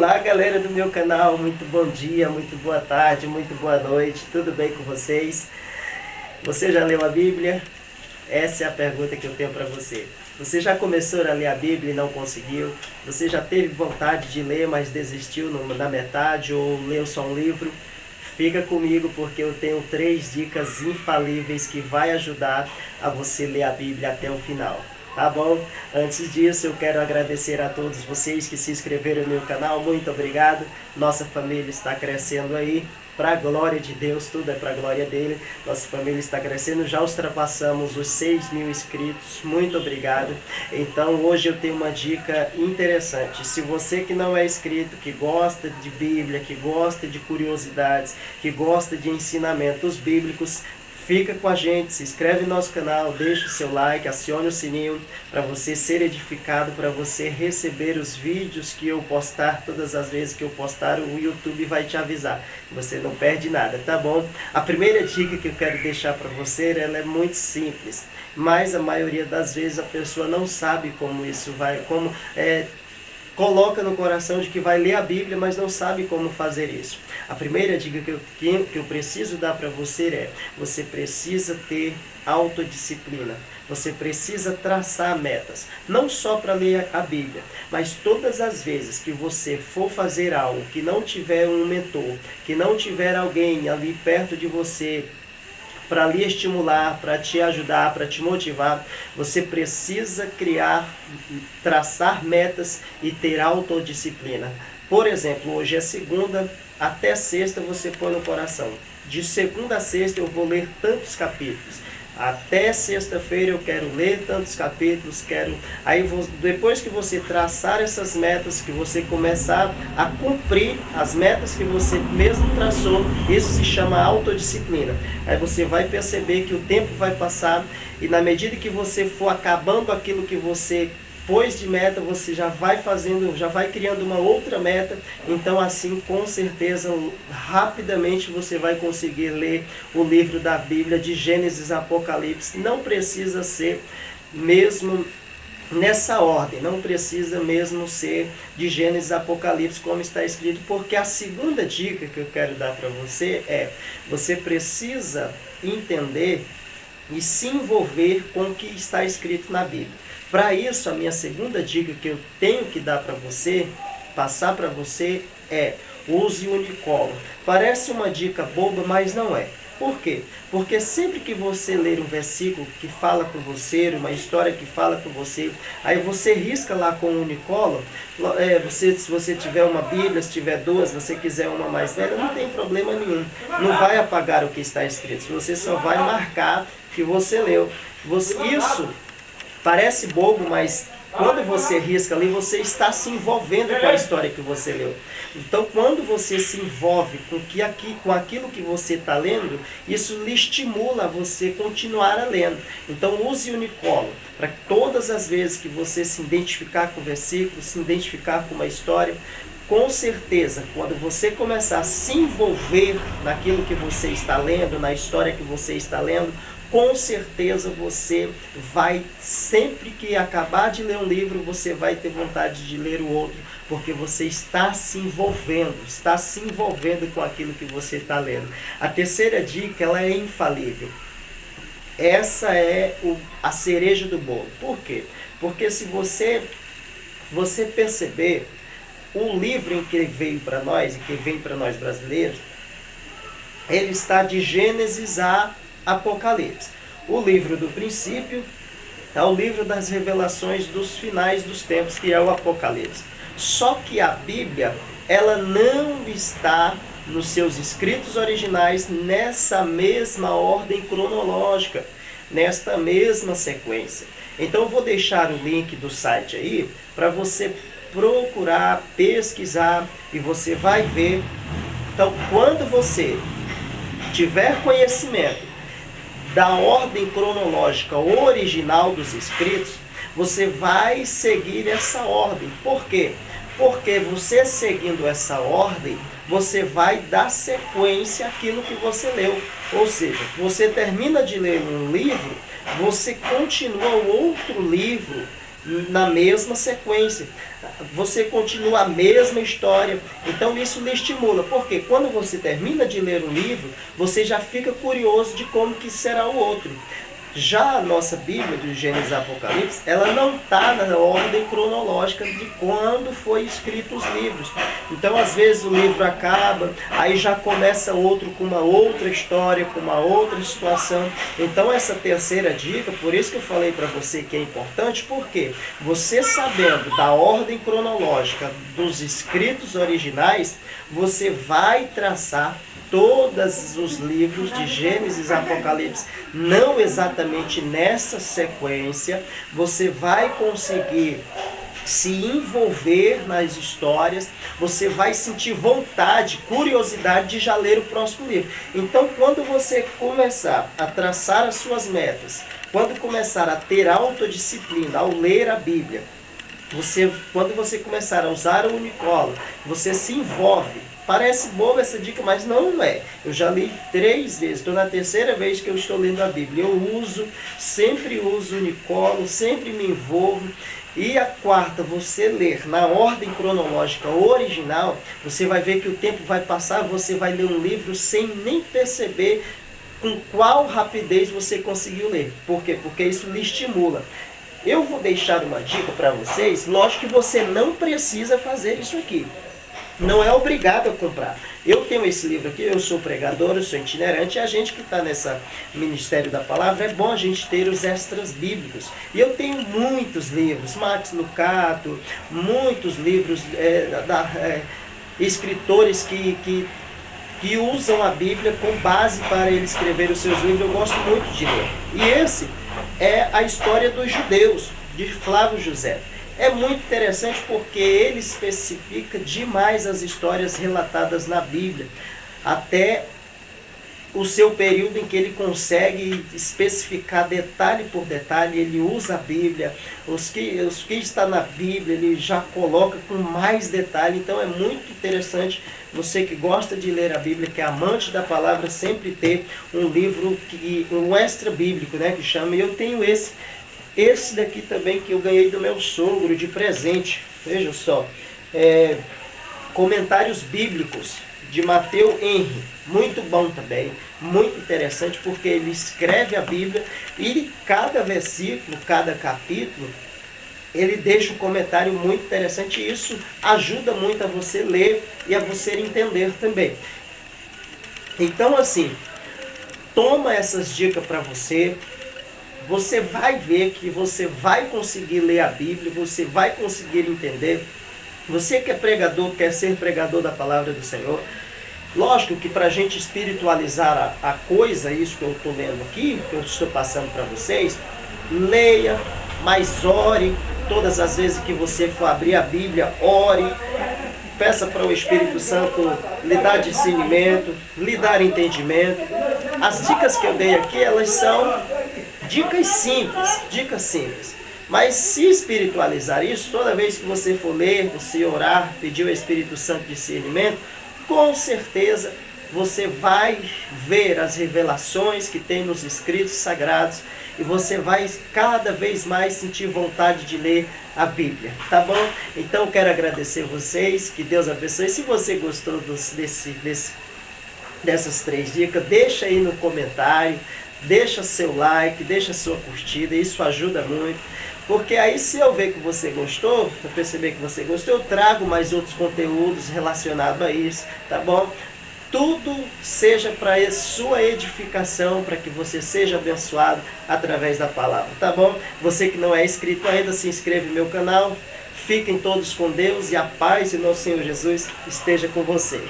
Olá, galera do meu canal, muito bom dia, muito boa tarde, muito boa noite, tudo bem com vocês? Você já leu a Bíblia? Essa é a pergunta que eu tenho para você. Você já começou a ler a Bíblia e não conseguiu? Você já teve vontade de ler, mas desistiu na metade ou leu só um livro? Fica comigo porque eu tenho 3 dicas infalíveis que vai ajudar a você ler a Bíblia até o final. Tá bom? Antes disso, eu quero agradecer a todos vocês que se inscreveram no meu canal. Muito obrigado. Nossa família está crescendo aí. Para a glória de Deus, tudo é para a glória dele. Nossa família está crescendo. Já ultrapassamos os 6.000 inscritos. Muito obrigado. Então, hoje eu tenho uma dica interessante. Se você que não é inscrito, que gosta de Bíblia, que gosta de curiosidades, que gosta de ensinamentos bíblicos, fica com a gente, se inscreve no nosso canal, deixa o seu like, acione o sininho para você ser edificado, para você receber os vídeos que eu postar. Todas as vezes que eu postar, o YouTube vai te avisar. Você não perde nada, tá bom? A primeira dica que eu quero deixar para você, ela é muito simples, mas a maioria das vezes a pessoa não sabe como isso vai, coloca no coração de que vai ler a Bíblia, mas não sabe como fazer isso. A primeira dica que eu preciso dar para você é: você precisa ter autodisciplina. Você precisa traçar metas, não só para ler a Bíblia, mas todas as vezes que você for fazer algo, que não tiver um mentor, que não tiver alguém ali perto de você, para lhe estimular, para te ajudar, para te motivar, você precisa traçar metas e ter autodisciplina. Por exemplo, hoje é segunda, até sexta você põe no coração: de segunda a sexta eu vou ler tantos capítulos. Até sexta-feira eu quero ler tantos capítulos, depois que você traçar essas metas, que você começar a cumprir as metas que você mesmo traçou, isso se chama autodisciplina. Aí você vai perceber que o tempo vai passar e na medida que você for acabando aquilo que você pôs de meta, você já vai criando uma outra meta. Então assim, com certeza, rapidamente você vai conseguir ler o livro da Bíblia de Gênesis a Apocalipse. Não precisa ser mesmo nessa ordem, não precisa mesmo ser de Gênesis a Apocalipse como está escrito, porque a segunda dica que eu quero dar para você é: você precisa entender e se envolver com o que está escrito na Bíblia. Para isso, a minha segunda dica que eu tenho que dar para você, passar para você, é: use o Unicolo. Parece uma dica boba, mas não é. Por quê? Porque sempre que você ler um versículo que fala com você, uma história que fala com você, aí você risca lá com o Unicolo. Se você tiver uma Bíblia, se tiver 2, se você quiser uma mais velha, não tem problema nenhum. Não vai apagar o que está escrito, você só vai marcar que você leu. Isso parece bobo, mas quando você risca ali, você está se envolvendo com a história que você leu. Então, quando você se envolve com aquilo que você está lendo, isso lhe estimula a você continuar a lendo. Então, use o Unicolo para todas as vezes que você se identificar com o versículo, se identificar com uma história. Com certeza, quando você começar a se envolver naquilo que você está lendo, na história que você está lendo, com certeza você vai, sempre que acabar de ler um livro, você vai ter vontade de ler o outro, porque você está se envolvendo com aquilo que você está lendo. A terceira dica, ela é infalível. Essa é a cereja do bolo. Por quê? Porque se você perceber, o livro em que veio para nós, e que vem para nós brasileiros, ele está de Gênesis a Apocalipse. O livro do princípio é o livro das revelações dos finais dos tempos, que é o Apocalipse. Só que a Bíblia, ela não está nos seus escritos originais nessa mesma ordem cronológica, nesta mesma sequência. Então eu vou deixar o link do site aí para você procurar, pesquisar, e você vai ver. Então, quando você tiver conhecimento da ordem cronológica original dos escritos, você vai seguir essa ordem. Por quê? Porque você seguindo essa ordem, você vai dar sequência àquilo que você leu. Ou seja, você termina de ler um livro, você continua o outro livro na mesma sequência. Você continua a mesma história. Então isso lhe estimula. Porque quando você termina de ler um livro, você já fica curioso de como que será o outro. Já a nossa Bíblia, de Gênesis e Apocalipse, ela não está na ordem cronológica de quando foi escrito os livros. Então, às vezes, o livro acaba, aí já começa outro com uma outra história, com uma outra situação. Então, essa terceira dica, por isso que eu falei para você que é importante, porque você sabendo da ordem cronológica dos escritos originais, você vai traçar todos os livros de Gênesis e Apocalipse, não exatamente nessa sequência, você vai conseguir se envolver nas histórias, você vai sentir vontade, curiosidade de já ler o próximo livro. Então, quando você começar a traçar as suas metas, quando começar a ter autodisciplina ao ler a Bíblia, quando você começar a usar o Unicolo, você se envolve. Parece boba essa dica, mas não é. Eu já li 3 vezes, estou na terceira vez que eu estou lendo a Bíblia. Eu sempre uso o Unicolo, sempre me envolvo. E a quarta, você ler na ordem cronológica original, você vai ver que o tempo vai passar, você vai ler um livro sem nem perceber com qual rapidez você conseguiu ler. Por quê? Porque isso lhe estimula. Eu vou deixar uma dica para vocês. Lógico que você não precisa fazer isso aqui. Não é obrigado a comprar. Eu tenho esse livro aqui, eu sou pregador, eu sou itinerante, e a gente que está nesse Ministério da Palavra, é bom a gente ter os extras bíblicos. E eu tenho muitos livros, Max Lucado, muitos livros, escritores que usam a Bíblia como base para ele escrever os seus livros. Eu gosto muito de ler. E esse é a história dos judeus, de Flávio José. É muito interessante porque ele especifica demais as histórias relatadas na Bíblia, até o seu período em que ele consegue especificar detalhe por detalhe. Ele usa a Bíblia, os que está na Bíblia ele já coloca com mais detalhe. Então é muito interessante você que gosta de ler a Bíblia, que é amante da palavra, sempre ter um livro, um extra bíblico, né, que chama. E eu tenho esse daqui também que eu ganhei do meu sogro de presente. Vejam só. Comentários bíblicos de Mateus Henry. Muito bom também. Muito interessante porque ele escreve a Bíblia e cada versículo, cada capítulo, ele deixa um comentário muito interessante. E isso ajuda muito a você ler e a você entender também. Então, assim, toma essas dicas para você. Você vai ver que você vai conseguir ler a Bíblia, você vai conseguir entender. Você que é pregador, quer ser pregador da palavra do Senhor. Lógico que para a gente espiritualizar a coisa, isso que eu estou lendo aqui, que eu estou passando para vocês, leia, mas ore. Todas as vezes que você for abrir a Bíblia, ore. Peça para o Espírito Santo lhe dar discernimento, lhe dar entendimento. As dicas que eu dei aqui, elas são dicas simples. Mas se espiritualizar isso, toda vez que você for ler, você orar, pedir ao Espírito Santo discernimento, com certeza você vai ver as revelações que tem nos escritos sagrados e você vai cada vez mais sentir vontade de ler a Bíblia, tá bom? Então quero agradecer vocês, que Deus abençoe. Se você gostou dessas 3 dicas, deixa aí no comentário, deixa seu like, deixa sua curtida, isso ajuda muito. Porque aí se eu ver que você gostou, se eu perceber que você gostou, eu trago mais outros conteúdos relacionados a isso, tá bom? Tudo seja para a sua edificação, para que você seja abençoado através da palavra, tá bom? Você que não é inscrito ainda, se inscreve no meu canal. Fiquem todos com Deus e a paz de nosso Senhor Jesus esteja com você.